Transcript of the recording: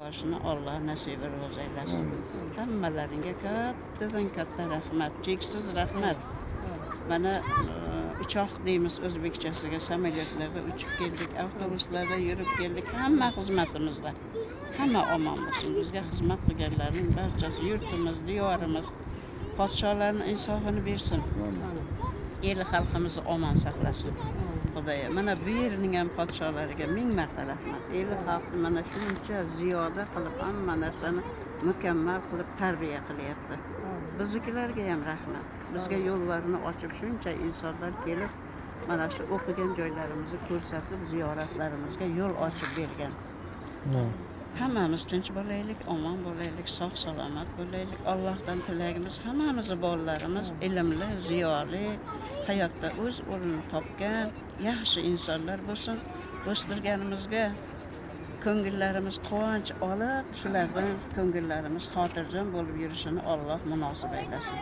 Boshini Alloh nasibi ro'z aylasin. Hammalaringga kattadan katta rahmat, cheksiz rahmat. Mana uchoq deymiz o'zbekchasiga, samolyotlarda uchib keldik, avtobuslarda yurib keldik, hamma xizmatimizda. Hamma omon bo'lsin. Bizga xizmat qilganlarning barchasi yurtimiz, diyorimiz, podsholarning insofini bersin. El xalqimizni omon saqlasin. Xudoya, mana bu yerning ham podsholariga ming marta rahmat. El xalqni mana shuncha ziyoda qilib, hamma narsani mukammal qilib tarbiya qilyapti. Biznikilarga ham rahmat. Bizga yo'llarini ochib shuncha insonlar kelib, mana shu o'qigan joylarimizni ko'rsatib, ziyoratlarimizga yo'l ochib bergan. Hammamiz tinch bo'laylik, omon bo'laylik, sog' salomat bo'laylik. Allohdan tilagimiz hammamizni bolalarimiz ilmli, ziyoli, hayotda o'z o'rnini topgan yaxshi insonlar bo'lsin. O'stirganimizga ko'ngillarimiz quvonch olib, shulardan ko'ngillarimiz xotirjam bo'lib yurishini Alloh munosib aylasin.